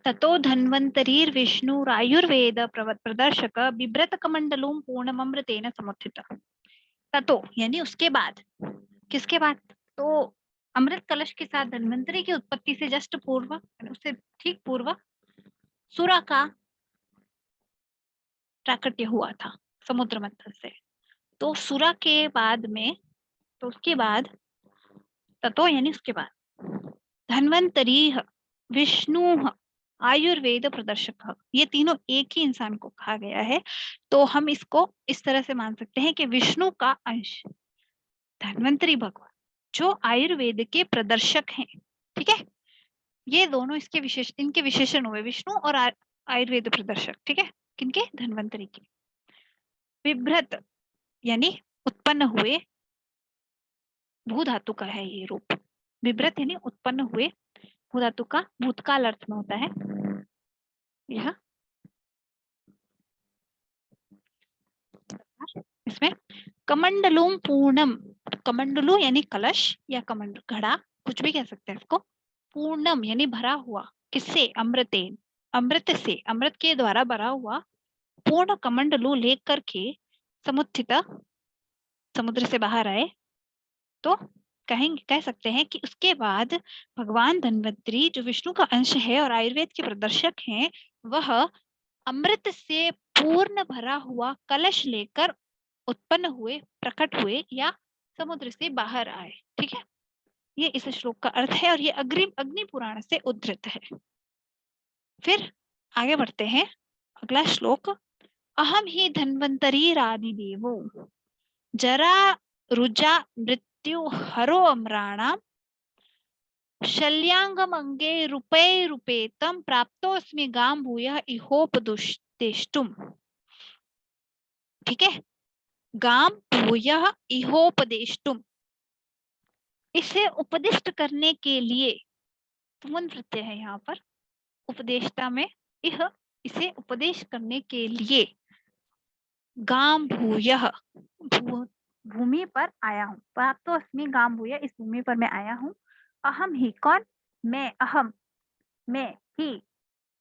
ततो धन्वन्तरीर्विष्णुरायुर्वेद प्रदर्शक बिभ्रत कमंडलूम पूर्णमृतेन समुत्थितः। ततो यानी उसके बाद, किसके बाद? तो अमृत कलश के साथ धन्वंतरी की उत्पत्ति से जस्ट पूर्व, उससे ठीक पूर्व सुरा का प्राकट्य हुआ था समुद्र मंथन से। तो सुरा के बाद में, तो उसके बाद ततो यानी उसके बाद धन्वंतरी, विष्णु, आयुर्वेद प्रदर्शक, ये तीनों एक ही इंसान को कहा गया है। तो हम इसको इस तरह से मान सकते हैं कि विष्णु का अंश धन्वंतरी भगवान जो आयुर्वेद के प्रदर्शक हैं, ठीक है, ये दोनों इनके विशेषण हुए, विष्णु और आयुर्वेद प्रदर्शक, ठीक है, किनके? धन्वंतरी के। विभ्रत यानी उत्पन्न हुए, भू धातु का है ये रूप। विभ्रत यानी उत्पन्न हुए, भू धातु का भूतकाल अर्थ में होता है यह। इसमें कमंडलूम पूर्णम, कमंडलू यानी कलश या कमंड घड़ा, कुछ भी कह सकते हैं इसको। पूर्णम यानी भरा हुआ, किससे? अमृतेन, अमृत से, अमृत के द्वारा भरा हुआ पूर्ण कमंडलू लेकर के समुत्थित, समुद्र से बाहर आए। तो कह सकते हैं कि उसके बाद भगवान धन्वंतरी जो विष्णु का अंश है और आयुर्वेद के प्रदर्शक हैं, वह अमृत से पूर्ण भरा हुआ कलश लेकर उत्पन्न हुए, प्रकट हुए या समुद्र से बाहर आए, ठीक है। ये इस श्लोक का अर्थ है और ये अग्नि पुराण से उद्धृत है। फिर आगे बढ़ते हैं, अगला श्लोक। अहम ही धन्वंतरीरादिदेवो जरा रुजा मृत्यु हरो अमराणाम शल्यांगमंगे रूपे रूपेतम प्राप्तोस्मि गाम भूयः इहोपदिष्टुम, ठीक है, गाम भूयः इहोपदेष्टुम, इसे उपदिष्ट करने के लिए, तुमन प्रत्यय है यहाँ पर उपदेष्टा में, यह इसे उपदेश करने के लिए, गाम भूयः, भूमि पर आया हूँ, प्राप्तो अस्मि गाम भूयः, इस भूमि पर मैं आया हूँ। अहम ही, कौन? मैं, अहम मैं ही,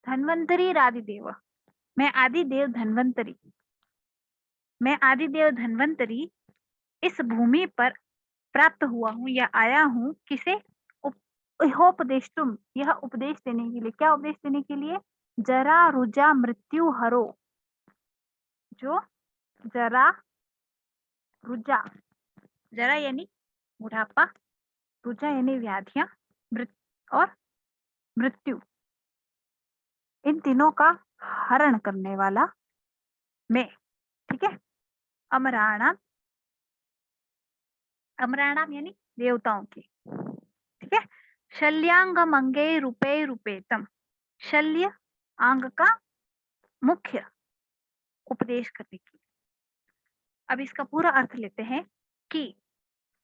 धन्वंतरी आदिदेव, मैं आदिदेव धन्वंतरी, मैं आदिदेव धन्वंतरी इस भूमि पर प्राप्त हुआ हूँ या आया हूँ, किसे? इहोपदेष्टुम, यह उपदेश देने के लिए। क्या उपदेश देने के लिए? जरा रुजा मृत्यु हरो, जो जरा रुजा, जरा यानी बुढ़ापा, रुजा यानी व्याधियां, और मृत्यु, इन तीनों का हरण करने वाला मैं, ठीक है। अमराणाम, अमराणाम यानी देवताओं की, ठीक है। शल्यांगम अंगे रूपे रूपेतम, शल्य अंग का मुख्य, उपदेश करने की। अब इसका पूरा अर्थ लेते हैं कि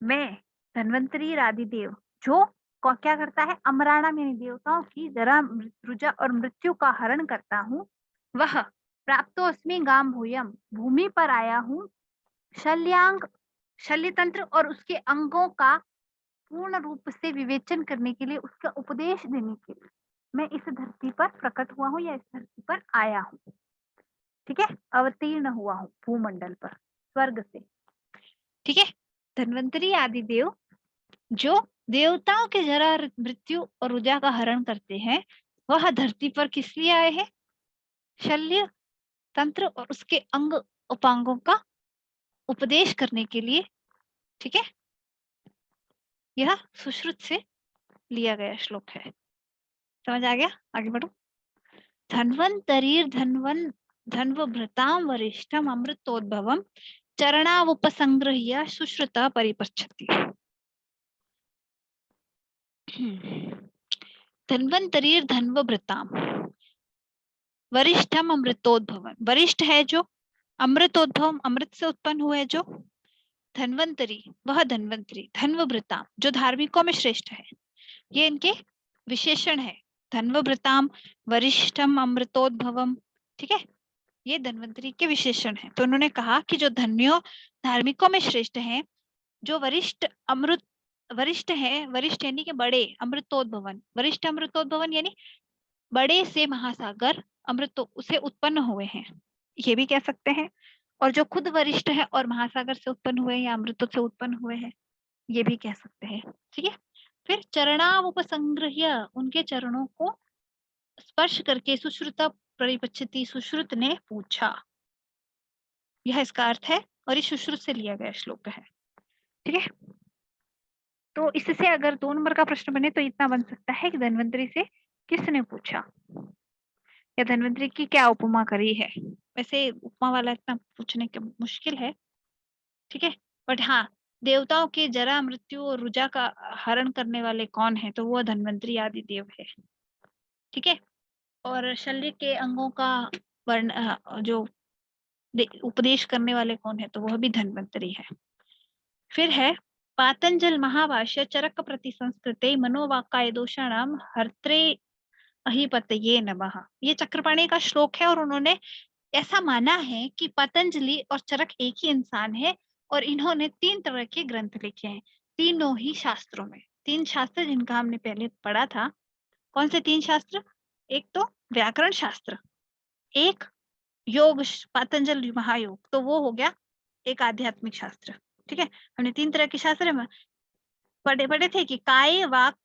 मैं धन्वंतरी आदिदेव जो क्या करता है? अमराणाम यानी देवताओं की जरा रुजा और मृत्यु का हरण करता हूँ। वह प्राप्तोस्मि गाम भूयम, भूमि पर आया हूँ, शल्यांग, शल्य तंत्र और उसके अंगों का पूर्ण रूप से विवेचन करने के लिए, उसका उपदेश देने के लिए मैं इस धरती पर प्रकट हुआ हूँ या इस धरती पर आया हूँ, ठीक है, अवतीर्ण हुआ हूँ भूमंडल पर स्वर्ग से, ठीक है। धन्वंतरी आदिदेव जो देवताओं के जरा मृत्यु और रुजा का हरण करते हैं, वह धरती पर किस लिए आए हैं? शल्य तंत्र और उसके अंग उपांगों का उपदेश करने के लिए, ठीक है। यह सुश्रुत से लिया गया श्लोक है। समझ आ गया? आगे बढ़ो। धन्वंतरीर धन्वभृतां वरिष्ठम अमृतोद्भवम चरणावुपसंगृह्य सुश्रुतः परिपृच्छति। धन्वंतरीर धन्वभृतां, वरिष्ठम अमृतोद्भवम, वरिष्ठ है जो, अमृतोद्भवम अमृत से उत्पन्न हुए जो, धन्वंतरी वह धन्वंतरी, धन्वभृताम जो धार्मिकों में श्रेष्ठ है, ये इनके विशेषण है। धन्वभृताम, वरिष्ठम, अमृतोद्भवम, ठीक है, ये धन्वंतरी के विशेषण है। तो उन्होंने कहा कि जो धन्यो धार्मिकों में श्रेष्ठ हैं, जो वरिष्ठ अमृत वरिष्ठ है, वरिष्ठ यानी कि बड़े, अमृतोद्भवन, वरिष्ठ अमृतोद्भवन यानी बड़े से महासागर अमृत उसे उत्पन्न हुए हैं, ये भी कह सकते हैं। और जो खुद वरिष्ठ है और महासागर से उत्पन्न हुए या अमृतों से उत्पन्न हुए हैं, ये भी कह सकते हैं। ठीक है। फिर चरणावुपसंगृह्य, उनके चरणों को स्पर्श करके सुश्रुत परिपच्छति, सुश्रुत ने पूछा, यह इसका अर्थ है और ये सुश्रुत से लिया गया श्लोक है। ठीक है। तो इससे अगर 2 नंबर का प्रश्न बने तो इतना बन सकता है कि धन्वंतरी से किसने पूछा या धन्वंतरी की क्या उपमा करी है। वैसे उपमा वाला इतना पूछने के मुश्किल है। ठीक है। बट हाँ, देवताओं के जरा मृत्यु और रुजा का हरण करने वाले कौन है, तो वो धन्वंतरी आदि देव है। ठीक है। और शल्य के अंगों का वर्ण जो उपदेश करने वाले कौन है, तो वह भी धन्वंतरी है। फिर है पातंजल महाभाष्य चरक प्रति संस्कृते मनोवाक्काय दोषाणाम हर्त्रे अहिपतये नमः। ये चक्रपाणी का श्लोक है और उन्होंने ऐसा माना है कि पतंजलि और चरक एक ही इंसान है और इन्होंने 3 तरह के ग्रंथ लिखे हैं, तीनों ही शास्त्रों में। 3 शास्त्र जिनका हमने पहले पढ़ा था। कौन से 3 शास्त्र? एक तो व्याकरण शास्त्र, एक योग पतंजलि महायोग, तो वो हो गया एक आध्यात्मिक शास्त्र। ठीक है। हमने 3 तरह के शास्त्र में पढ़े थे कि काय वाक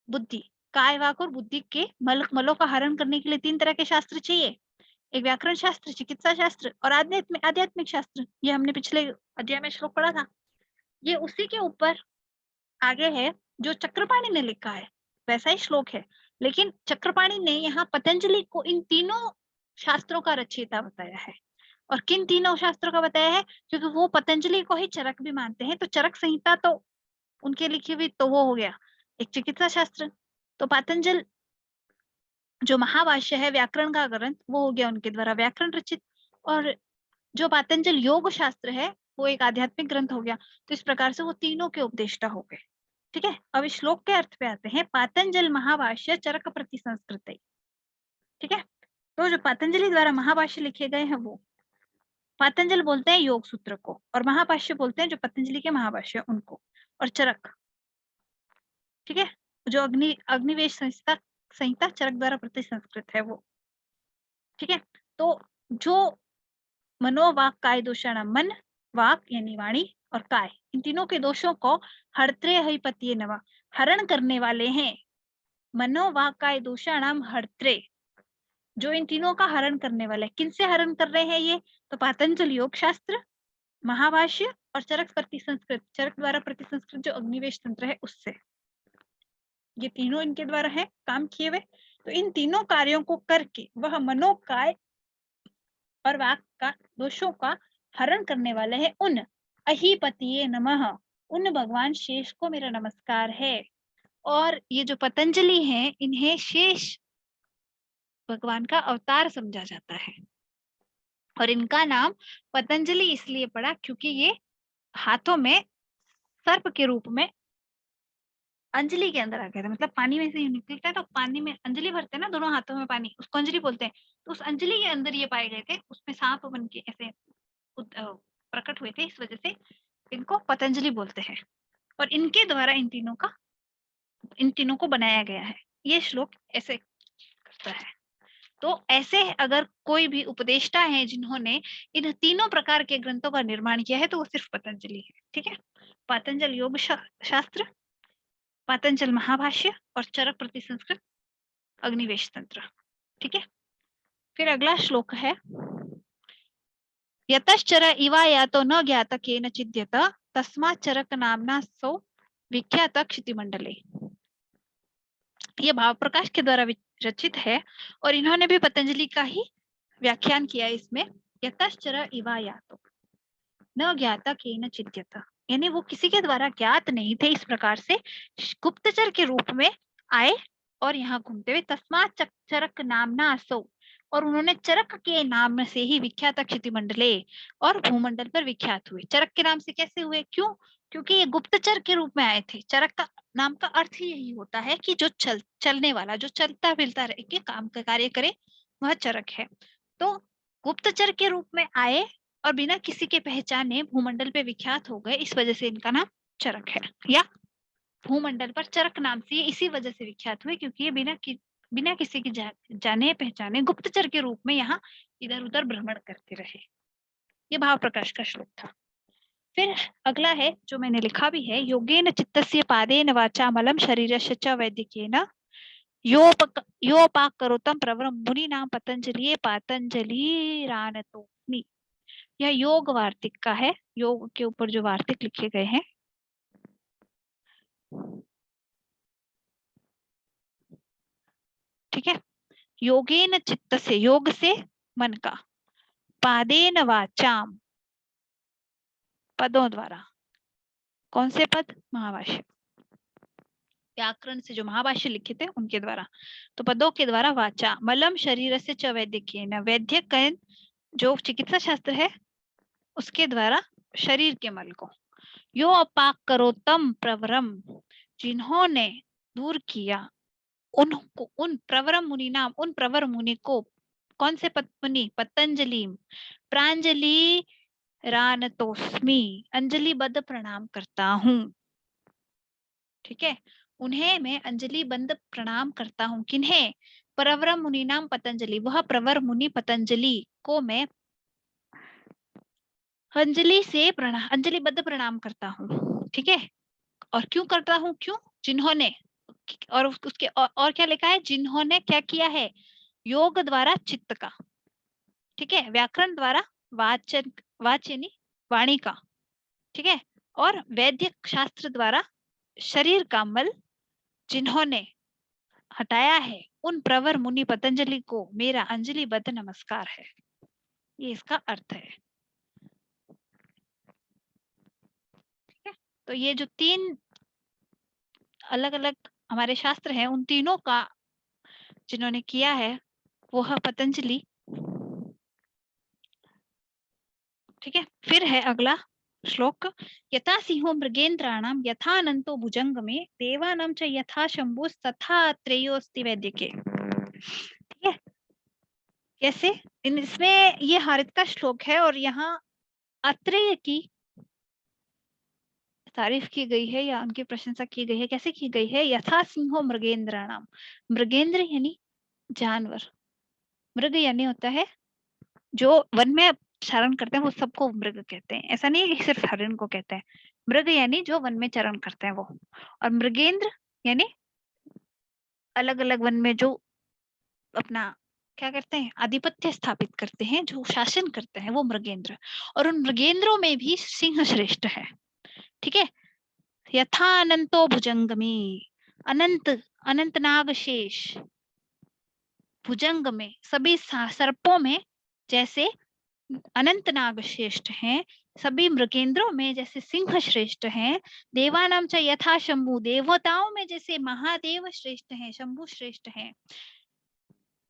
बुद्धि, काय वाक और बुद्धि के मलों का हरण करने के लिए 3 तरह के शास्त्र चाहिए, एक व्याकरण शास्त्र, चिकित्सा शास्त्र और आध्यात्मिक शास्त्र। ये हमने पिछले अध्याय में श्लोक पढ़ा था। ये उसी के ऊपर आगे है जो चक्रपाणी ने लिखा है, वैसा ही श्लोक है, लेकिन चक्रपाणी ने यहाँ पतंजलि को इन तीनों शास्त्रों का रचयिता बताया है। और किन तीनों शास्त्रों का बताया है? क्योंकि वो पतंजलि को ही चरक भी मानते हैं, तो चरक संहिता तो उनके लिखी हुई, तो वो हो गया एक चिकित्सा शास्त्र। तो पतंजल जो महाभाष्य है व्याकरण का ग्रंथ, वो हो गया उनके द्वारा व्याकरण रचित। और जो पातंजल योग शास्त्र है वो एक आध्यात्मिक ग्रंथ हो गया। तो इस प्रकार से वो तीनों के उपदेष्टा हो गए। ठीक है। अब इस श्लोक के अर्थ पे आते हैं। पातंजल महाभाष्य चरक प्रति संस्कृत। ठीक है। तो जो पतंजलि द्वारा महाभाष्य लिखे गए हैं वो पातंजल बोलते हैं योग सूत्र को, और महाभाष्य बोलते हैं जो पतंजलि के महाभाष्य उनको, और चरक, ठीक है, जो अग्निवेश संहिता संहिता चरक द्वारा प्रति संस्कृत है वो। ठीक है। तो जो मनोवाक काय दोषाण, मन, वाक यानी वाणी और काय, इन तीनों के दोषों को हर्त्रे हरिपतिये नमः, हरण करने वाले हैं। मनोवाक काय दोषाणाम हर्त्रे, जो इन तीनों का हरण करने वाले, किनसे हरण कर रहे हैं ये? तो पातंजल योग शास्त्र, महाभाष्य और चरक प्रति संस्कृत, चरक द्वारा प्रति संस्कृत जो अग्निवेश तंत्र है उससे, ये तीनों इनके द्वारा है काम किए हुए। तो इन तीनों कार्यों को करके वह मनोकाय और वाक का दोषों का हरण करने वाले हैं। उन अहिपतिये नमः, उन भगवान शेष को मेरा नमस्कार है। और ये जो पतंजलि हैं, इन्हें शेष भगवान का अवतार समझा जाता है। और इनका नाम पतंजलि इसलिए पड़ा क्योंकि ये हाथों में सर्प के रूप में अंजलि के अंदर आ गया था। मतलब पानी में से निकलता है तो पानी में अंजलि भरते हैं ना, दोनों हाथों में पानी, उसको अंजलि बोलते हैं। तो उस अंजलि के अंदर ये पाए गए थे, उसमें सांप बन के ऐसे प्रकट हुए थे, इस वजह से इनको पतंजलि बोलते हैं। और इनके द्वारा इन तीनों को बनाया गया है। ये श्लोक ऐसे करता है। तो ऐसे अगर कोई भी उपदेष्टा है जिन्होंने इन तीनों प्रकार के ग्रंथों का निर्माण किया है तो वो सिर्फ पतंजलि है। ठीक है। पातंजल योग शास्त्र, पातंजल महाभाष्य और चरक प्रति संस्कृत अग्निवेश तंत्र। ठीक है। फिर अगला श्लोक है यतश्चर इवा या तो न ज्ञात केन चिद्यत तस्मात् चरक नामना सौ विख्यात क्षितिमंडले। ये भाव प्रकाश के द्वारा रचित है और इन्होंने भी पतंजलि का ही व्याख्यान किया इसमें। यतश्चर इवा या तो न ज्ञाता केन चिद्यत, यानी वो किसी के द्वारा ज्ञात नहीं थे, इस प्रकार से गुप्तचर के रूप में आए और यहाँ घूमते हुए। तस्मात् चरक नामना असौ, और उन्होंने चरक के नाम से ही विख्यात क्षितिमंडले, और भूमंडल पर विख्यात हुए। चरक के नाम से कैसे हुए? क्यों? क्योंकि ये गुप्तचर के रूप में आए थे। चरक का नाम का अर्थ ही यही होता है कि जो चलने वाला, जो चलता फिरता रह के काम का कार्य करे, वह चरक है। तो गुप्तचर के रूप में आए और बिना किसी के पहचाने भूमंडल पे विख्यात हो गए, इस वजह से इनका नाम चरक है, या भूमंडल पर चरक नाम से ये इसी वजह से विख्यात हुए क्योंकि ये बिना किसी की जाने पहचाने गुप्तचर के रूप में यहाँ इधर उधर भ्रमण करते रहे। ये भाव प्रकाश का श्लोक था। फिर अगला है जो मैंने लिखा भी है, योगेन चित्तस्य पादेन वाचा मलम शरीरस्य च वैदिकेन योपाकरोतम प्रवरम मुनीनां पतंजलि पातंजलिरानतोस्मि। यह योग वार्तिक का है, योग के ऊपर जो वार्तिक लिखे गए हैं। ठीक है, योगेन चित्त से, योग से मन का, पादेन वाचाम पदों द्वारा, कौन से पद? महाभाष्य, व्याकरण से जो महाभाष्य लिखे थे उनके द्वारा, तो पदों के द्वारा वाचा मलम शरीर से च वैद्यकेन, वैद्य जो चिकित्सा शास्त्र है उसके द्वारा शरीर के मल को, यो अपाक करोतम प्रवरम, जिन्होंने दूर किया उनको, उन प्रवरम मुनि नाम, उन प्रवर मुनि को, कौन से मुनि? पतंजलि, प्रांजलि रानतोस्मि, अंजलि बद्ध प्रणाम करता हूँ। ठीक है, उन्हें मैं अंजलि बंद प्रणाम करता हूँ। किन्हें? प्रवर मुनि नाम पतंजलि, वह प्रवर मुनि पतंजलि को मैं अंजलि से अंजलि बद्ध प्रणाम करता हूँ। ठीक है, और क्यों करता हूँ? क्यों? जिन्होंने, और उसके और क्या लिखा है? जिन्होंने क्या किया है? योग द्वारा चित्त का, ठीक है, व्याकरण द्वारा वाचन, वाचनी वाणी का, ठीक है, और वैद्य शास्त्र द्वारा शरीर का मल जिन्होंने हटाया है, उन प्रवर मुनि पतंजलि को मेरा अंजलि बद्ध नमस्कार है। ये इसका अर्थ है। ठीक है, तो ये जो तीन अलग अलग हमारे शास्त्र हैं, उन तीनों का जिन्होंने किया है वो है पतंजलि। ठीक है, फिर है अगला श्लोक, यथा सिंहो मृगेन्द्राणाम यथा अनंतो भुजंग में देवानां च यथा शंभुस् तथा त्रेयोस्ति वैद्यके। ठीक है, कैसे? इसमें ये हारित का श्लोक है और यहाँ अत्रेय की तारीफ की गई है या उनकी प्रशंसा की गई है। कैसे की गई है? यथा सिंहो मृगेन्द्राणाम, मृगेंद्र यानी जानवर, मृग यानी होता है जो वन में चरण करते हैं, वो सबको मृग कहते हैं। ऐसा नहीं है कि सिर्फ हरिण को कहते हैं। मृग यानी जो वन में चरण करते हैं वो, और मृगेंद्र यानी अलग अलग वन में जो अपना क्या करते हैं? आधिपत्य स्थापित करते हैं, जो शासन करते हैं, वो मृगेंद्र। और उन मृगेंद्रों में भी सिंह श्रेष्ठ है। ठीक है, यथा अनंतो भुजंगमी, अनंत अनंत नाग शेष, भुजंग में सभी सर्पों में जैसे अनंत नाग श्रेष्ठ हैं, सभी मृगेंद्रों में जैसे सिंह श्रेष्ठ हैं, देवानाम च यथा शंभु, देवताओं में जैसे महादेव श्रेष्ठ हैं, शंभु श्रेष्ठ हैं,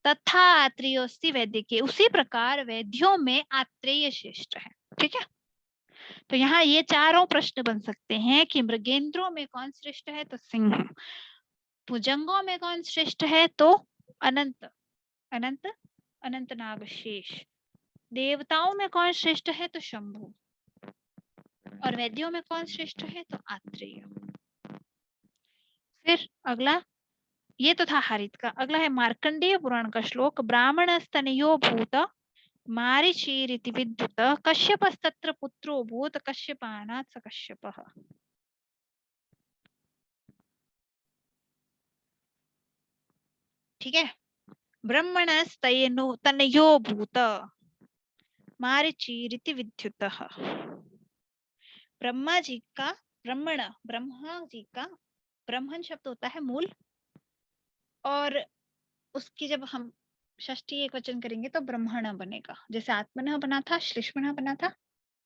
तथा आत्रेयोस्ति वैद्य के, उसी प्रकार वैद्यों में आत्रेय श्रेष्ठ है। ठीक है, तो यहाँ ये चारों प्रश्न बन सकते हैं कि मृगेंद्रों में कौन श्रेष्ठ है? तो सिंह। भुजंगों में कौन श्रेष्ठ है? तो अनंत अनंत अनंत नाग शेष। देवताओं में कौन श्रेष्ठ है? तो शंभु। और वैद्यों में कौन श्रेष्ठ है? तो आत्रेय। फिर अगला, ये तो था हारित का। अगला है मार्कंडेय पुराण का श्लोक, ब्राह्मण स्तनयो भूत मारीचीरिति विद्युत कश्यपस्तत्र पुत्रो भूत कश्यपानात् स कश्यपः। ठीक है, ब्रह्मणस्तनो तनयो भूत मारीचीरिति विद्युत। ब्रह्मा जी का, ब्रह्मा जी का, ब्रह्मन शब्द होता है मूल, और उसकी जब हम षष्ठी एक वचन करेंगे तो ब्रह्मण बनेगा। जैसे आत्मनः बना था, श्लेष्मणः बना था,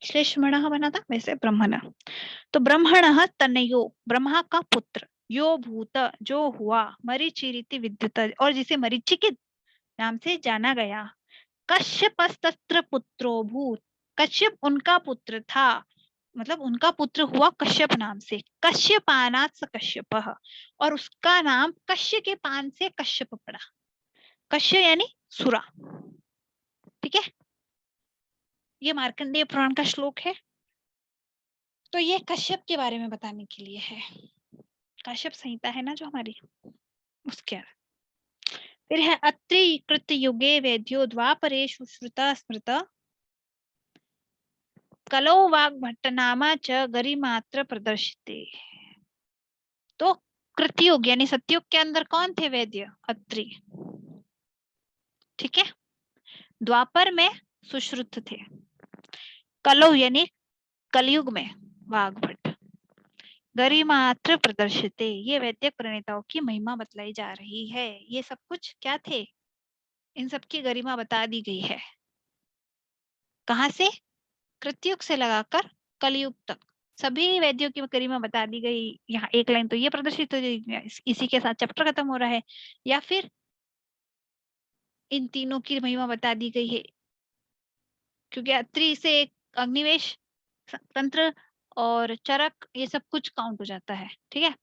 श्लेष्मणः बना था, वैसे ब्रह्मण। तो ब्रह्मणः तनयो, ब्रह्मा का पुत्र, यो भूत जो हुआ, मरीचिरिति विद्युत और जिसे मरीचिकित नाम से जाना गया, कश्यपस्तत्र पुत्रो भूत, कश्यप उनका पुत्र था, मतलब उनका पुत्र हुआ कश्यप नाम से, कश्यपानात् स कश्यपः, और उसका नाम कश्य के पान से कश्यप पड़ा। कश्य यानी सुरा। ठीक है, ये मार्कंडेय पुराण का श्लोक है। तो ये कश्यप के बारे में बताने के लिए है। कश्यप संहिता है ना जो हमारी, उसके फिर है अत्रि कृत युगे वेद्यो द्वापरे सुश्रुता स्मृत कलौ वाग्भट्ट नामा च गरिमात्र प्रदर्शिते। तो कृतयुग यानी सतयुग के अंदर कौन थे वेद्य? अत्रि। ठीक है। द्वापर में सुश्रुत थे। कलौ यानी कलयुग में वाग्भट। गरिमात्र प्रदर्शिते, ये वैदिक प्रणेताओं की महिमा बतलाई जा रही है। ये सब कुछ क्या थे? इन सब की गरिमा बता दी गई है। कहां से? कृतयुग से लगाकर कलयुग तक सभी वैद्यों की गरिमा बता दी गई। यहाँ एक लाइन तो ये प्रदर्शित हो जाएगी, इसी के साथ चैप्टर खत्म हो रहा है। या फिर इन तीनों की महिमा बता दी गई है, क्योंकि अत्रि से अग्निवेश तंत्र और चरक ये सब कुछ काउंट हो जाता है। ठीक है।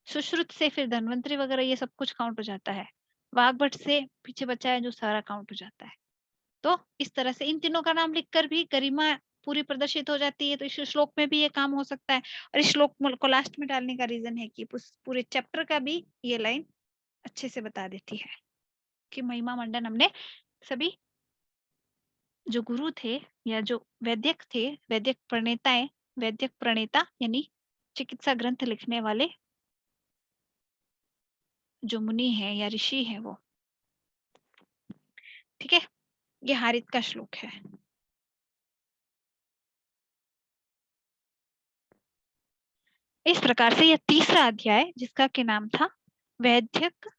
सुश्रुत से फिर धन्वंतरी वगैरह ये सब कुछ काउंट हो जाता है। वाग्भट से पीछे बचा है जो सारा काउंट हो जाता है। तो इस तरह से इन तीनों का नाम लिखकर भी गरिमा पूरी प्रदर्शित हो जाती है। तो इस श्लोक में भी ये काम हो सकता है। और इस श्लोक को लास्ट में डालने का रीजन है कि पूरे चैप्टर का भी ये लाइन अच्छे से बता देती है कि महिमा मंडन हमने सभी जो गुरु थे या जो वैद्यक थे, वैद्यक प्रणेताएं, वैद्यक प्रणेता यानी चिकित्सा ग्रंथ लिखने वाले जो मुनि है या ऋषि है वो। ठीक है। ये हारित का श्लोक है। इस प्रकार से यह तीसरा अध्याय जिसका के नाम था वैद्यक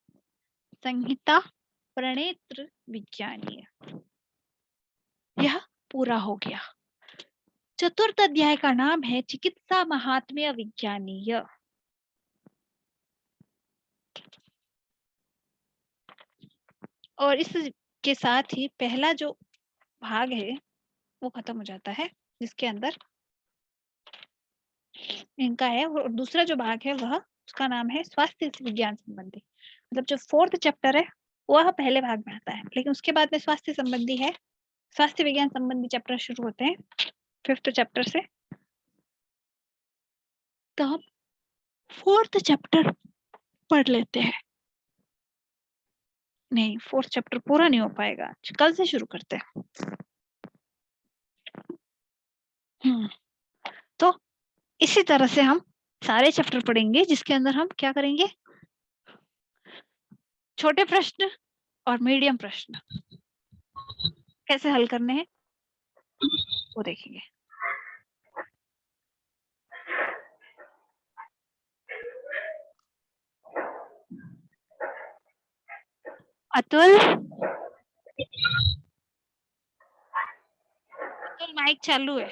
संहिता प्रणेत्र विज्ञानीय, यह पूरा हो गया। चतुर्थ अध्याय का नाम है चिकित्सा महात्म्य विज्ञानीय। और इसके साथ ही पहला जो भाग है वो खत्म हो जाता है, जिसके अंदर इनका है। और दूसरा जो भाग है वह उसका नाम है स्वास्थ्य विज्ञान संबंधी। मतलब जो फोर्थ चैप्टर है वह पहले भाग में आता है, लेकिन उसके बाद में स्वास्थ्य संबंधी है। स्वास्थ्य विज्ञान संबंधी चैप्टर शुरू होते हैं फिफ्थ चैप्टर से। तो हम फोर्थ चैप्टर पढ़ लेते हैं। नहीं, फोर्थ चैप्टर पूरा नहीं हो पाएगा, कल से शुरू करते हैं। तो इसी तरह से हम सारे चैप्टर पढ़ेंगे, जिसके अंदर हम क्या करेंगे? छोटे प्रश्न और मीडियम प्रश्न कैसे हल करने हैं वो देखेंगे। अतुल, अतुल माइक चालू है।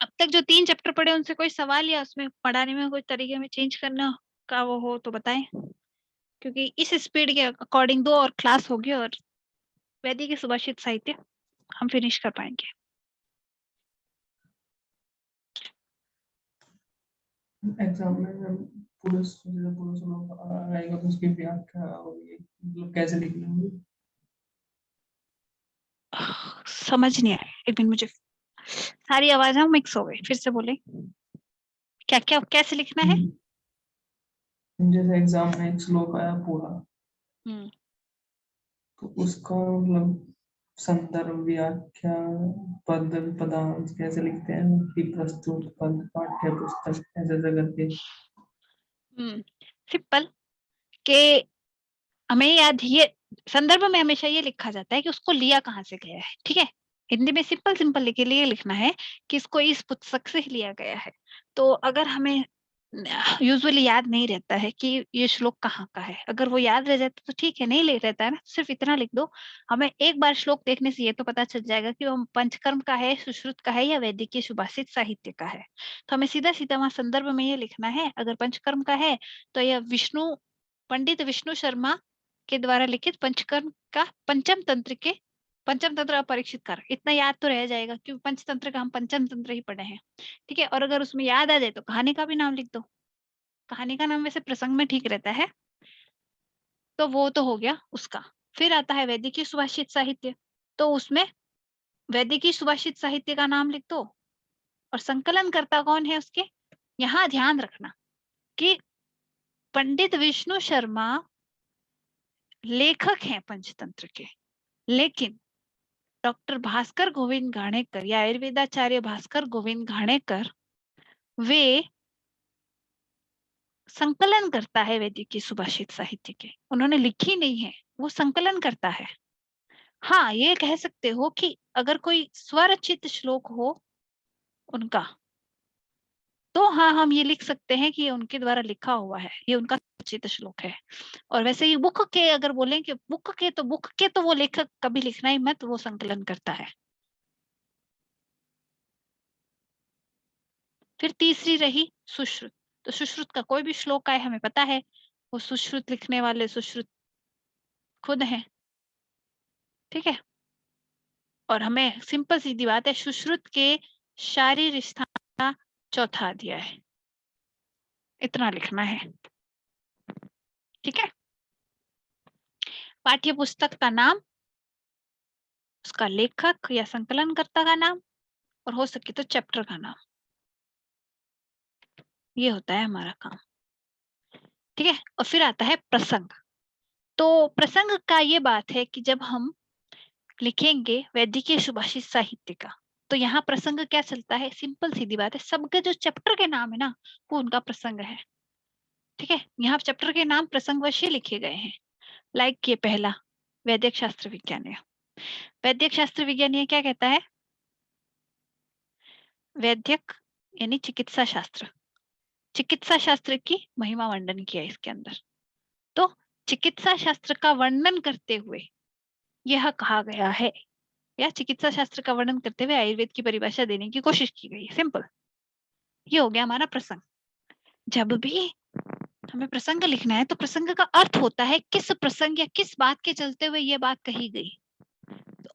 अब तक जो 3 चैप्टर पढ़े उनसे कोई सवाल या उसमें पढ़ाने में कोई तरीके में चेंज करना का वो हो तो बताएं, क्योंकि इस स्पीड के अकॉर्डिंग 2 और क्लास होगी और वैदिक के सुभाषित साहित्य हम फिनिश कर पाएंगे। एग्जाम में पुलिस लोग आएगा तो उसकी व्याख्या होगी, मतलब कैसे लिखना है? समझ नहीं आया, एक मिनट, मुझे सारी आवाजें मिक्स हो गई, फिर से बोले क्या क्या कैसे लिखना है? जैसे एग्जाम में एक श्लोक आया पूरा, तो उसका मतलब संदर्भ, व्याख्या, पद, पदांश कैसे लिखते हैं कि प्रस्तुत पद, पाठ्य पुस्तक, ऐसे ऐसे करके। सिंपल के हमें याद, ये संदर्भ में हमेशा ये लिखा जाता है कि उसको लिया कहाँ से गया है। ठीक है। हिंदी में सिंपल सिंपल लिखे लिए लिखना है कि इसको इस पुस्तक से लिया गया है। तो अगर हमें यूजुअली याद नहीं रहता है कि ये श्लोक कहाँ का है, अगर वो याद रह जाता तो ठीक है, नहीं ले रहता है ना, सिर्फ इतना लिख दो। हमें एक बार श्लोक देखने से ये तो पता चल जाएगा कि वो पंचकर्म का है, सुश्रुत का है या वैदिक सुभाषित साहित्य का है। तो हमें सीधा सीधा वहां संदर्भ में ये लिखना है। अगर पंचकर्म का है तो यह पंडित विष्णु शर्मा के द्वारा लिखित पंचकर्म का पंचम तंत्र के पंचम तंत्र अपरीक्षित कारक, इतना याद तो रह जाएगा क्योंकि पंचतंत्र का हम पंचम तंत्र ही पढ़े हैं। ठीक है, और अगर उसमें याद आ जाए तो कहानी का भी नाम लिख दो। कहानी का नाम वैसे प्रसंग में ठीक रहता है, तो वो तो हो गया उसका। फिर आता है वैदिकी सुभाषित साहित्य, तो उसमें वैदिकी सुभाषित साहित्य का नाम लिख दो और संकलन करता कौन है उसके। यहाँ ध्यान रखना कि पंडित विष्णु शर्मा लेखक हैं पंचतंत्र के, लेकिन डॉक्टर भास्कर गोविंद घाणेकर या आयुर्वेदाचार्य भास्कर गोविंद घाणेकर वे संकलन करता है वैदिकी सुभाषित साहित्य के, उन्होंने लिखी नहीं है, वो संकलन करता है। हाँ, ये कह सकते हो कि अगर कोई स्वरचित श्लोक हो उनका, तो हाँ हम ये लिख सकते हैं कि ये उनके द्वारा लिखा हुआ है, ये उनका स्वरचित श्लोक है। और वैसे ये बुक के अगर बोलें कि बुक के तो वो लेखक कभी लिखना ही मत, वो संकलन करता है। फिर तीसरी रही सुश्रुत, तो सुश्रुत का कोई भी श्लोक आए हमें पता है वो सुश्रुत लिखने वाले सुश्रुत खुद हैं। ठीक है, और हमें सिंपल सीधी बात है, सुश्रुत के शारीर स्थान चौथा अध्याय है, इतना लिखना है। ठीक है, पाठ्य पुस्तक का नाम, उसका लेखक या संकलनकर्ता का नाम, और हो सके तो चैप्टर का नाम, ये होता है हमारा काम। ठीक है, और फिर आता है प्रसंग। तो प्रसंग का ये बात है कि जब हम लिखेंगे वैदिकीय सुभाषित साहित्य का, तो यहाँ प्रसंग क्या चलता है, सिंपल सीधी बात है, सबके जो चैप्टर के नाम है ना वो उनका प्रसंग है। ठीक है, यहाँ चैप्टर के नाम प्रसंगवश लिखे गए हैं। लाइक ये पहला वैदिक शास्त्र विज्ञान है, वैदिक शास्त्र विज्ञान ये क्या कहता है, वैद्यक यानी चिकित्सा शास्त्र, चिकित्सा शास्त्र की महिमा वर्णन किया इसके अंदर। तो चिकित्सा शास्त्र का वर्णन करते हुए यह कहा गया है, या चिकित्सा शास्त्र का वर्णन करते हुए आयुर्वेद की परिभाषा देने की कोशिश की गई है। सिंपल, ये हो गया हमारा प्रसंग। जब भी हमें प्रसंग लिखना है तो प्रसंग का अर्थ होता है किस प्रसंग या किस बात के चलते हुए ये बात कही गई।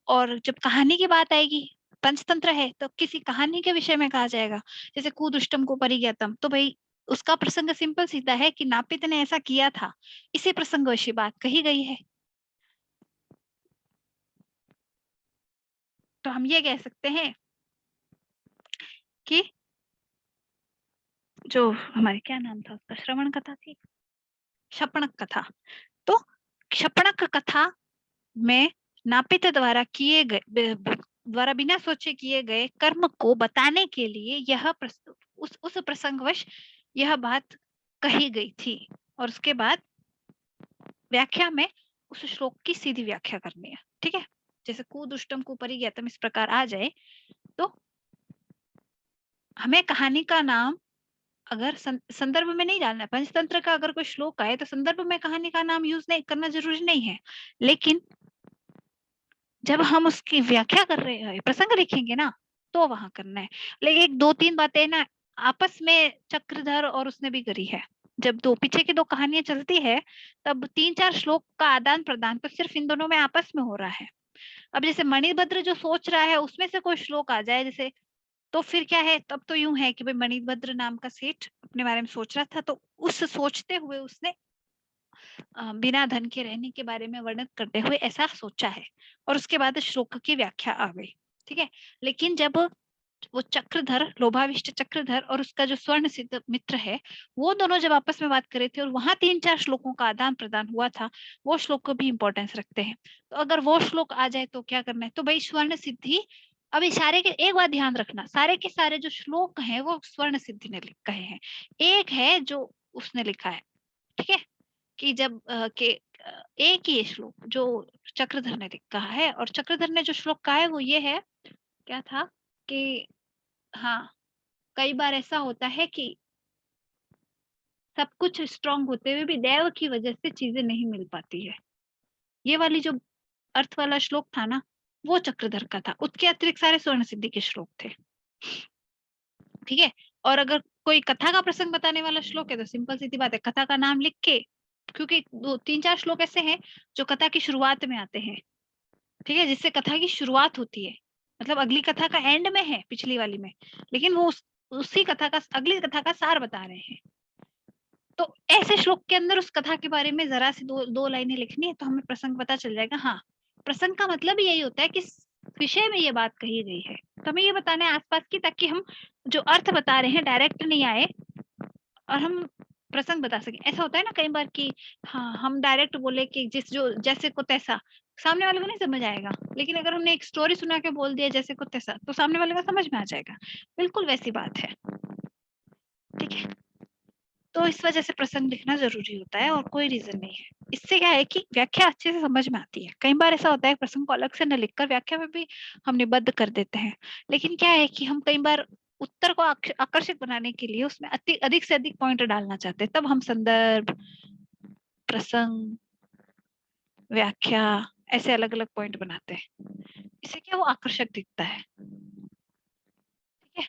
और जब कहानी की बात आएगी, पंचतंत्र है तो किसी कहानी के विषय में कहा जाएगा, जैसे कुदुष्टम को परिज्ञातम, तो भाई उसका प्रसंग सिंपल सीधा है कि नापित ने ऐसा किया था, इसी प्रसंगवशी बात कही गई है। तो हम ये कह सकते हैं कि जो हमारे क्या नाम था उसका, श्रवण कथा थी, शपणक कथा, तो शपणक कथा में नापित द्वारा किए गए, द्वारा बिना सोचे किए गए कर्म को बताने के लिए यह उस प्रसंगवश यह बात कही गई थी। और उसके बाद व्याख्या में उस श्लोक की सीधी व्याख्या करनी है। ठीक है, जैसे कुदुष्टम कुपरिज्ञातम इस प्रकार आ जाए तो हमें कहानी का नाम अगर संदर्भ में नहीं डालना है, पंचतंत्र का अगर कोई श्लोक आए तो संदर्भ में कहानी का नाम यूज नहीं करना जरूरी नहीं है, लेकिन जब हम उसकी व्याख्या कर रहे हैं, प्रसंग लिखेंगे ना, तो वहां करना है। लेकिन एक दो तीन बातें ना आपस में चक्रधर और उसने भी करी है, जब दो पीछे की दो कहानियां चलती है तब तीन चार श्लोक का आदान प्रदान तो सिर्फ इन दोनों में आपस में हो रहा है। अब जैसे मणिभद्र जो सोच रहा है उसमें से कोई श्लोक आ जाए जैसे, तो फिर क्या है, तब तो यूं है कि भाई मणिभद्र नाम का सेठ अपने बारे में सोच रहा था, तो उस सोचते हुए उसने बिना धन के रहने के बारे में वर्णन करते हुए ऐसा सोचा है, और उसके बाद श्लोक की व्याख्या आ गई। ठीक है, लेकिन जब वो चक्रधर, लोभाविष्ट चक्रधर और उसका जो स्वर्ण सिद्ध मित्र है, वो दोनों जब आपस में बात कर रहे थे और वहां तीन चार श्लोकों का आदान प्रदान हुआ था, वो श्लोक को भी इंपॉर्टेंस रखते हैं। तो अगर वो श्लोक आ जाए तो क्या करना है, तो भाई स्वर्ण सिद्धि, अभी सारे के एक बात ध्यान रखना, सारे के सारे जो श्लोक हैं वो स्वर्ण सिद्धि ने कहे हैं, एक है जो उसने लिखा है। ठीक है, कि जब एक ही श्लोक जो चक्रधर ने कहा है, और चक्रधर ने जो श्लोक कहा है वो ये है, क्या था कि हाँ, कई बार ऐसा होता है कि सब कुछ स्ट्रांग होते हुए भी दैव की वजह से चीजें नहीं मिल पाती है। ये वाली जो अर्थ वाला श्लोक था ना, वो चक्रधर का था, उसके अतिरिक्त सारे स्वर्ण सिद्धि के श्लोक थे। ठीक है, और अगर कोई कथा का प्रसंग बताने वाला श्लोक है तो सिंपल सीधी बात है, कथा का नाम लिख के, क्योंकि दो तीन चार श्लोक ऐसे हैं जो कथा की शुरुआत में आते हैं, ठीक है, जिससे कथा की शुरुआत होती है, मतलब अगली कथा का एंड में है पिछली वाली में, लेकिन वो उसी कथा का, अगली कथा का सार बता रहे हैं। तो ऐसे श्लोक के अंदर उस कथा के बारे में जरा सी दो लाइनें लिखनी है तो हमें प्रसंग पता चल जाएगा। हाँ, प्रसंग का मतलब यही होता है कि विषय में ये बात कही गई है, तो हमें ये बताना है आसपास की, ताकि हम जो अर्थ बता रहे हैं डायरेक्ट नहीं आए और हम प्रसंग बता सकें। ऐसा होता है ना कई बार कि हाँ, हम डायरेक्ट बोले कि जिस जो जैसे को तैसा, सामने वाले को नहीं समझ आएगा, लेकिन अगर हमने एक स्टोरी सुना के बोल दिया जैसे को तैसा, तो सामने वाले को समझ में आ जाएगा। बिल्कुल वैसी बात है, ठीक है। तो इस वजह से प्रसंग लिखना जरूरी होता है और कोई रीजन नहीं है। इससे क्या है कि व्याख्या अच्छे से समझ में आती है। कई बार ऐसा होता है प्रसंग को अलग से न लिखकर व्याख्या में भी हम निबद्ध कर देते हैं, लेकिन क्या है कि हम कई बार उत्तर को आकर्षक बनाने के लिए उसमें अधिक से अधिक पॉइंट डालना चाहते हैं, तब हम संदर्भ, प्रसंग, व्याख्या ऐसे अलग अलग पॉइंट बनाते हैं। इससे क्या वो आकर्षक दिखता है, ठीक है।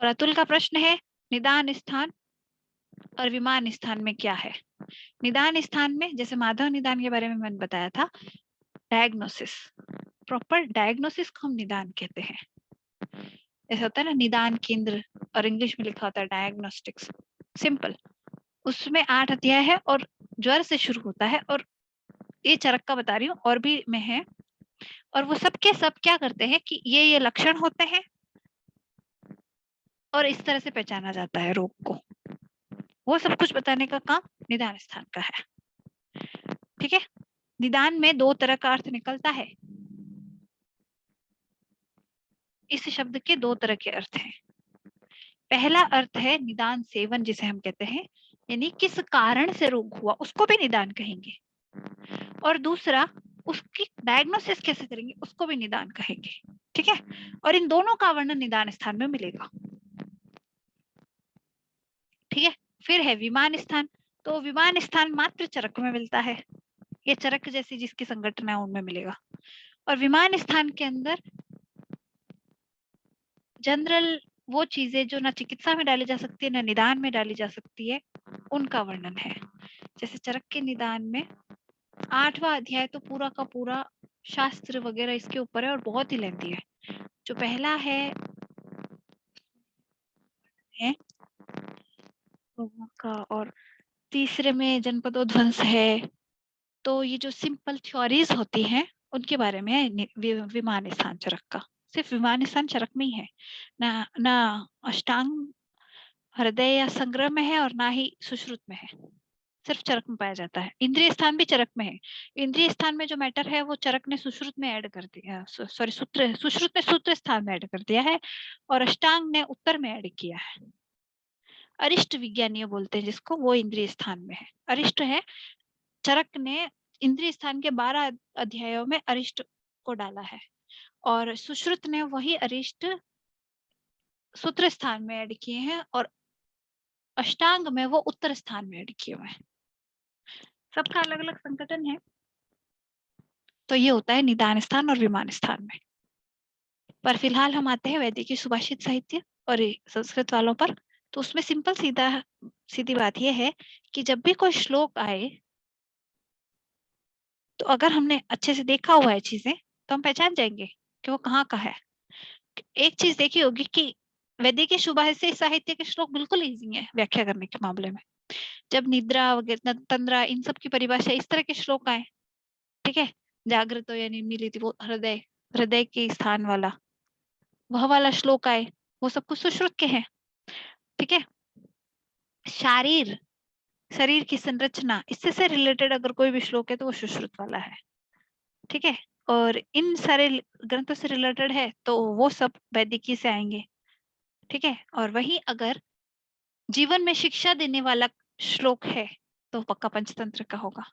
और अतुल का प्रश्न है निदान स्थान और विमान स्थान में क्या है। निदान स्थान में, जैसे माधव निदान के बारे में मैंने बताया था, डायग्नोसिस, प्रॉपर डायग्नोसिस को हम निदान कहते हैं। ऐसा होता है ना निदान केंद्र, और इंग्लिश में लिखा होता है डायग्नोस्टिक्स, सिंपल। उसमें 8 अध्याय है और ज्वर से शुरू होता है, और ये चरक का बता रही हूँ, और भी में है। और वो सब के सब क्या करते हैं कि ये लक्षण होते हैं और इस तरह से पहचाना जाता है रोग को, वो सब कुछ बताने का काम निदान स्थान का है, ठीक है। निदान में 2 तरह का अर्थ निकलता है। इस शब्द के 2 तरह के अर्थ हैं। पहला अर्थ है निदान सेवन, जिसे हम कहते हैं, यानी किस कारण से रोग हुआ उसको भी निदान कहेंगे। और दूसरा, उसकी डायग्नोसिस कैसे करेंगे उसको भी निदान कहेंगे, ठीक है। और इन दोनों का वर्णन निदान स्थान में मिलेगा, ठीक है। फिर है विमान स्थान। तो विमान स्थान मात्र चरक में मिलता है, ये चरक जैसी जिसकी संगठना है उनमें मिलेगा। और विमान स्थान के अंदर जनरल वो चीजें जो ना चिकित्सा में डाली जा सकती है ना निदान में डाली जा सकती है, उनका वर्णन है। जैसे चरक के निदान में 8वां अध्याय तो पूरा का पूरा शास्त्र वगैरह इसके ऊपर है और बहुत ही लेंथी है। जो पहला है लोगों का, और तीसरे में जनपदोध्वंस है। तो ये जो सिंपल थ्योरीज होती हैं उनके बारे में है विमान स्थान चरक का। सिर्फ विमान स्थान चरक में ही है, ना ना अष्टांग, हृदय या संग्रह में है, और ना ही सुश्रुत में है, सिर्फ चरक में पाया जाता है। इंद्रिय स्थान भी चरक में है। इंद्रिय स्थान में जो मैटर है वो चरक ने सुश्रुत में ऐड कर दिया, सॉरी सुश्रुत ने सूत्र स्थान में ऐड कर दिया है, और अष्टांग ने उत्तर में ऐड किया है। अरिष्ट विज्ञानीय बोलते हैं जिसको, वो इंद्रिय स्थान में है। अरिष्ट है, चरक ने इंद्रिय स्थान के 12 अध्यायों में अरिष्ट को डाला है, और सुश्रुत ने वही अरिष्ट सूत्र स्थान में ऐड किए हैं, और अष्टांग में वो उत्तर स्थान में ऐड किए हुए हैं। सबका अलग अलग संगठन है। तो ये होता है निदान स्थान और विमान स्थान में। पर फिलहाल हम आते हैं वैदिक सुभाषित साहित्य और संस्कृत वालों पर। तो उसमें सिंपल सीधी बात यह है कि जब भी कोई श्लोक आए तो अगर हमने अच्छे से देखा हुआ है चीजें तो हम पहचान जाएंगे कि वो कहाँ का है। एक चीज देखी होगी कि वैदिक सुभाषित साहित्य के श्लोक बिल्कुल इजी है व्याख्या करने के मामले में। जब निद्रा वगैरह, तंद्रा, इन सब की परिभाषा इस तरह के श्लोक आए, ठीक है, जागृत यानी मिलित, वो हृदय, हृदय के स्थान वाला वह वाला श्लोक आए, वो सब कुछ सुश्रुत के हैं, ठीक है। शारीर, शरीर की संरचना, इससे से रिलेटेड अगर कोई भी श्लोक है तो वो सुश्रुत वाला है, ठीक है। और इन सारे ग्रंथों से रिलेटेड है तो वो सब वैदिकी से आएंगे, ठीक है। और वहीं अगर जीवन में शिक्षा देने वाला श्लोक है तो पक्का पंचतंत्र का होगा।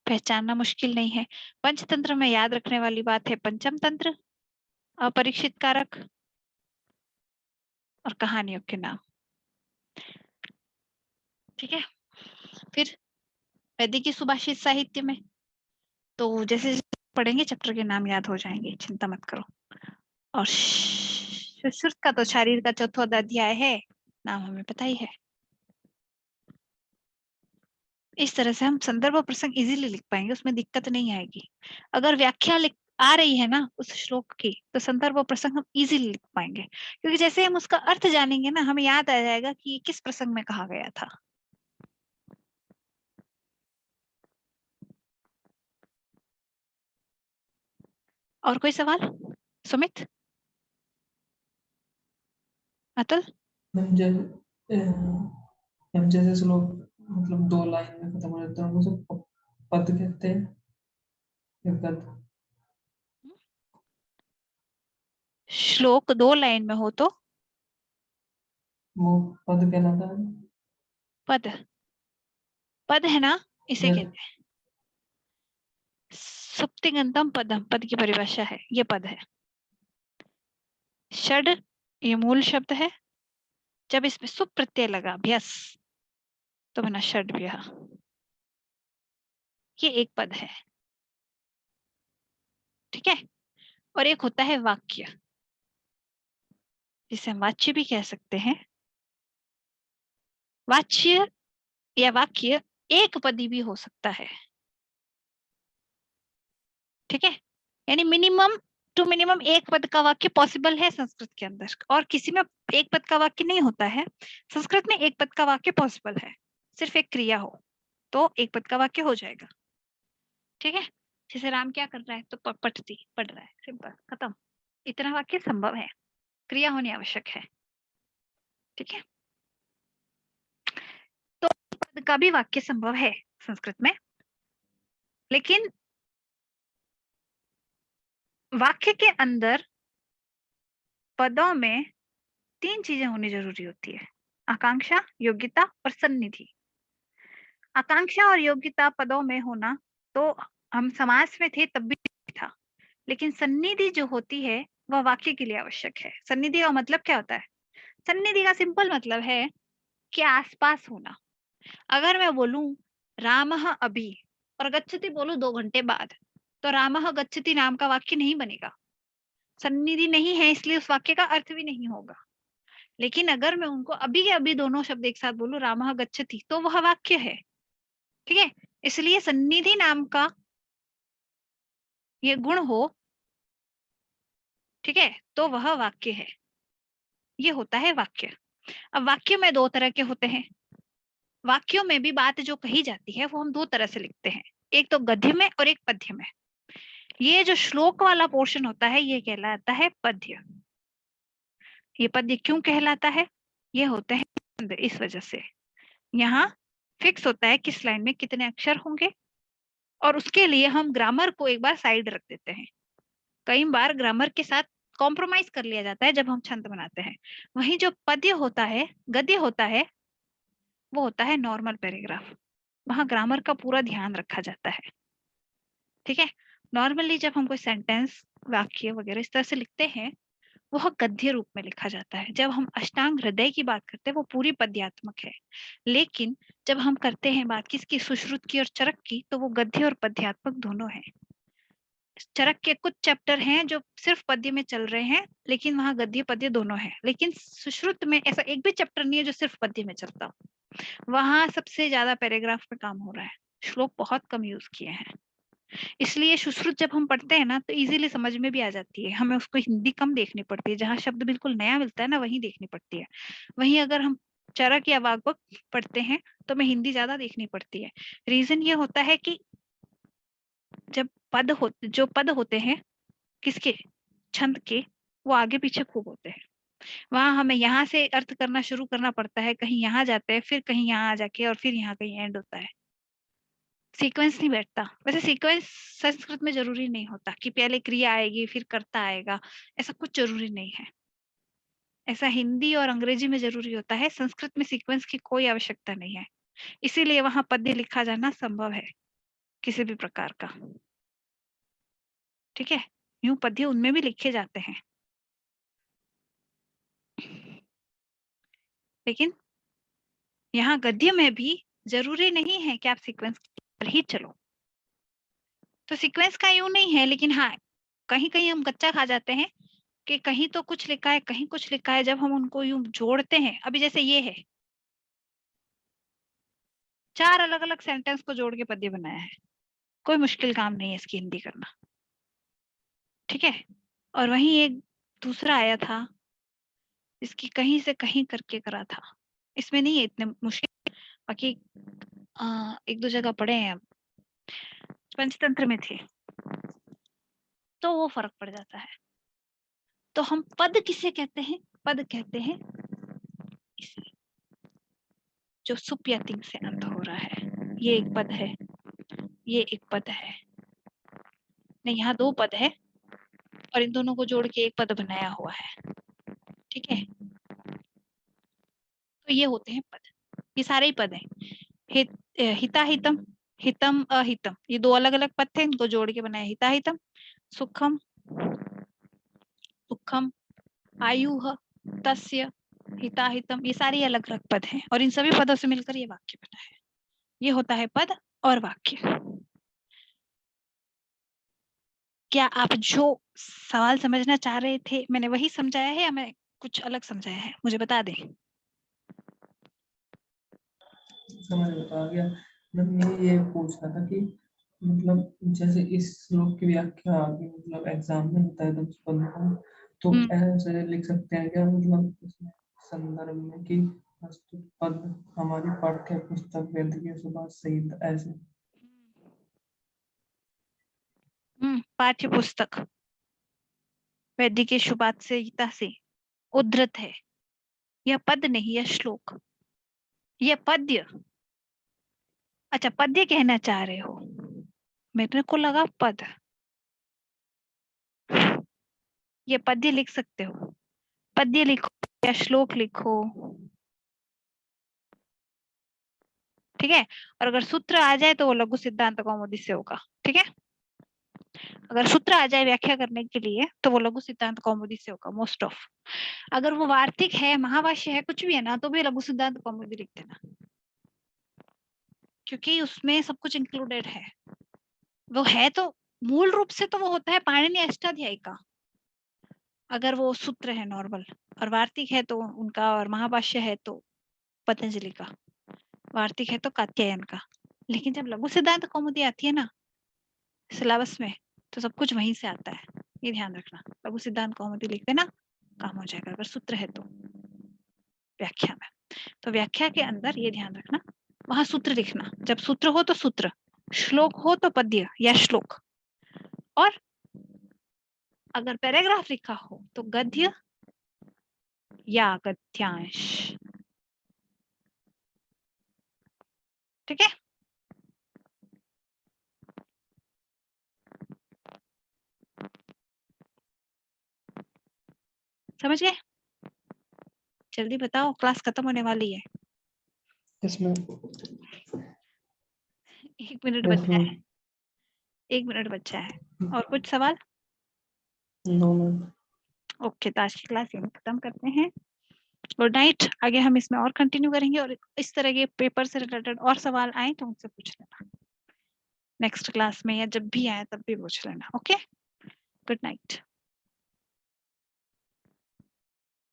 पहचानना मुश्किल नहीं है। पंचतंत्र में याद रखने वाली बात है पंचम तंत्र, अपरीक्षित कारक और कहानियों के नाम, ठीक है। फिर वैदिक सुभाषित साहित्य में तो जैसे पढ़ेंगे चैप्टर के नाम याद हो जाएंगे, चिंता मत करो। और सुश्रुत का तो शरीर का 4वां अध्याय है, नाम हमें पता ही है। इस तरह से हम संदर्भ और प्रसंग इजीली लिख पाएंगे, उसमें दिक्कत नहीं आएगी। अगर व्याख्या लिख आ रही है ना उस श्लोक की, तो संदर्भ और प्रसंग हम इजीली लिख पाएंगे, क्योंकि जैसे हम उसका अर्थ जानेंगे ना, हमें याद आ जाएगा कि ये किस प्रसंग में कहा गया था। और कोई सवाल? सुमित, अतुल? मैम जैसे श्लोक मतलब 2 लाइन में खत्म हो जाता है, उसे पद कहते हैं या गद? श्लोक 2 लाइन में हो तो वो पद कहलाता है। पद, पद है ना, इसे या कहते हैं सुप्तिगंतम पदम, पद की परिभाषा है, ये पद है। षड ये मूल शब्द है, जब इसमें सुप प्रत्यय लगा अभ्यास तो बना षड्व्यय, ये एक पद है। ठीक है, और एक होता है वाक्य, जिसे हम वाच्य भी कह सकते हैं। वाच्य या वाक्य एक पदी भी हो सकता है। ठीक है, यानी मिनिमम टू मिनिमम एक पद का वाक्य पॉसिबल है संस्कृत के अंदर, और किसी में एक पद का वाक्य नहीं होता है। संस्कृत में एक पद का वाक्य पॉसिबल है, सिर्फ एक क्रिया हो तो एक पद का वाक्य हो जाएगा। ठीक है, जैसे राम क्या कर रहा है, तो पठती, पढ़ रहा है, सिंपल, खत्म। इतना वाक्य संभव है, क्रिया होनी आवश्यक है। ठीक है, तो पद का भी वाक्य संभव है संस्कृत में, लेकिन वाक्य के अंदर पदों में 3 चीजें होनी जरूरी होती है: आकांक्षा, योग्यता और सन्निधि। आकांक्षा और योग्यता पदों में होना तो हम समास में थे तब भी था, लेकिन सन्निधि जो होती है वह वाक्य के लिए आवश्यक है। सन्निधि का मतलब क्या होता है? सन्निधि का सिंपल मतलब है कि आसपास होना। अगर मैं बोलूं रामः अभी और गच्छति बोलूं 2 घंटे बाद, तो रामः गच्छति नाम का वाक्य नहीं बनेगा, सन्निधि नहीं है, इसलिए उस वाक्य का अर्थ भी नहीं होगा। लेकिन अगर मैं उनको अभी के अभी दोनों शब्द एक साथ बोलूं रामः गच्छति, तो वह वाक्य है। ठीक है, इसलिए सन्निधि नाम का ये गुण हो, ठीक है, तो वह वाक्य है, ये होता है वाक्य। अब वाक्य में 2 तरह के होते हैं। वाक्यों में भी बात जो कही जाती है वो हम 2 तरह से लिखते हैं, एक तो गद्य में और एक पद्य में। ये जो श्लोक वाला पोर्शन होता है ये कहलाता है पद्य। ये पद्य क्यों कहलाता है? ये होते हैं छंद, इस वजह से यहाँ फिक्स होता है किस लाइन में कितने अक्षर होंगे, और उसके लिए हम ग्रामर को एक बार साइड रख देते हैं। कई बार ग्रामर के साथ कॉम्प्रोमाइज कर लिया जाता है जब हम छंद बनाते हैं। वहीं जो पद्य होता है, गद्य होता है, वो होता है नॉर्मल पैराग्राफ, वहां ग्रामर का पूरा ध्यान रखा जाता है। ठीक है, नॉर्मली जब हम कोई सेंटेंस, वाक्य वगैरह इस तरह से लिखते हैं, वह गद्य रूप में लिखा जाता है। जब हम अष्टांग हृदय की बात करते हैं वो पूरी पद्यात्मक है, लेकिन जब हम करते हैं बात किसकी, सुश्रुत की और चरक की, तो वो गद्य और पद्यात्मक दोनों है। चरक के कुछ चैप्टर हैं जो सिर्फ पद्य में चल रहे हैं, लेकिन वहां गद्य पद्य दोनों है। लेकिन सुश्रुत में ऐसा एक भी चैप्टर नहीं है जो सिर्फ पद्य में चलता हो, वहां सबसे ज्यादा पैराग्राफ पे काम हो रहा है, श्लोक बहुत कम यूज किए हैं। इसलिए सुश्रुत जब हम पढ़ते हैं ना तो इजीली समझ में भी आ जाती है, हमें उसको हिंदी कम देखनी पड़ती है, जहाँ शब्द बिल्कुल नया मिलता है ना वहीं देखनी पड़ती है। वहीं अगर हम चरक या वाग्वक पढ़ते हैं तो हमें हिंदी ज्यादा देखनी पड़ती है। रीजन ये होता है कि जब जो पद होते हैं किसके, छंद के, वो आगे पीछे खूब होते हैं। वहां हमें यहाँ से अर्थ करना शुरू करना पड़ता है, कहीं यहाँ जाते हैं, फिर कहीं यहाँ आ जाके, और फिर यहाँ कहीं एंड होता है। सीक्वेंस नहीं बैठता। वैसे सीक्वेंस संस्कृत में जरूरी नहीं होता कि पहले क्रिया आएगी फिर कर्ता आएगा, ऐसा कुछ जरूरी नहीं है। ऐसा हिंदी और अंग्रेजी में जरूरी होता है, संस्कृत में सीक्वेंस की कोई आवश्यकता नहीं है। इसीलिए वहां पद्य लिखा जाना संभव है किसी भी प्रकार का। ठीक है, यूं पद्य उनमें भी लिखे जाते हैं, लेकिन यहाँ गद्य में भी जरूरी नहीं है कि आप सीक्वेंस पर ही चलो। तो सीक्वेंस का यूं नहीं है, लेकिन हाँ कहीं कहीं हम कच्चा खा जाते हैं कि कहीं तो कुछ लिखा है कहीं कुछ लिखा है। जब हम उनको यूं जोड़ते हैं, अभी जैसे ये है 4 अलग अलग सेंटेंस को जोड़ के पद्य बनाया है। कोई मुश्किल काम नहीं है इसकी हिंदी करना, ठीक है। और वहीं एक दूसरा आया था इसकी कहीं से कहीं करके करा था, इसमें नहीं है इतने मुश्किल। बाकी एक दो जगह पढ़े हैं, पंचतंत्र में थे तो वो फर्क पड़ जाता है। तो हम पद किसे कहते हैं? पद कहते हैं इसे जो सुप या तिंग से अंत हो रहा है। ये एक पद है, ये एक पद है, नहीं यहाँ 2 पद है और इन दोनों को जोड़ के एक पद बनाया हुआ है, ठीक है। तो ये होते हैं पद, ये सारे ही पद हैं। हिता हितम, हितम अहितम, ये 2 अलग अलग पद थे, इनको जोड़ के बनाया हिता हितम। सुखम दुखम, आयुः, तस्य, हिता हितम, ये सारे अलग अलग पद हैं और इन सभी पदों से मिलकर ये वाक्य बना है। ये होता है पद और वाक्य। क्या आप जो सवाल समझना चाह रहे थे मैंने वही समझाया है या मैं कुछ अलग समझाया है? मुझे बता दें। समझ में तो आ गया। मैं ये पूछ रहा था कि मतलब जैसे इस श्लोक की व्याख्या आगे मतलब एग्जाम में होता है तो तो ऐसे लिख सकते हैं क्या मतलब इसमें संदर्भ में कि प्रस्तुत पद हमारी पाठ्य पुस्तक वेद के सुभाष सहित ऐसे। पाठ्य पुस्तक वैद्य के शुभात से गीता से उद्धृत है। यह पद नहीं, यह श्लोक, यह पद्य। अच्छा पद्य कहना चाह रहे हो, मेरे को लगा पद। ये पद्य लिख सकते हो, पद्य लिखो या श्लोक लिखो, ठीक है। और अगर सूत्र आ जाए तो वो लघु सिद्धांत कौमुदी से होगा, ठीक है। अगर सूत्र आ जाए व्याख्या करने के लिए तो वो लघु सिद्धांत कौमुदी से होगा मोस्ट ऑफ। अगर वो वार्तिक है, महाभाष्य है, कुछ भी है ना, तो भी लघु सिद्धांत कौमुदी लिख देना, क्योंकि उसमें सब कुछ इंक्लूडेड है। वो है तो मूल रूप से तो वो होता है पाणिनि अष्टाध्यायी का, अगर वो सूत्र है नॉर्मल, और वार्तिक है तो उनका, और महाभाष्य है तो पतंजलि का, वार्तिक है तो कात्यायन का। लेकिन जब लघु सिद्धांत कौमुदी आती है ना सिलेबस में, तो सब कुछ वहीं से आता है, ये ध्यान रखना। लघु सिद्धांत कौमुदी लिख देना, काम हो जाएगा। अगर सूत्र है तो व्याख्या में, तो व्याख्या के अंदर ये ध्यान रखना, वहां सूत्र लिखना। जब सूत्र हो तो सूत्र, श्लोक हो तो पद्य या श्लोक, और अगर पैराग्राफ लिखा हो तो गद्य या गद्यांश, ठीक है। समझ गए? जल्दी बताओ, क्लास खत्म होने वाली है। इसमें 1 मिनट बचा है, 1 मिनट बचा है। और कुछ सवाल? No ma'am. ओके, तो आज की क्लास यहीं खत्म करते हैं। Good night. आगे हम इसमें और कंटिन्यू करेंगे, और इस तरह के पेपर से रिलेटेड और सवाल आए तो मुझसे पूछ लेना नेक्स्ट क्लास में, या जब भी आए तब भी पूछ लेना। Okay, good night.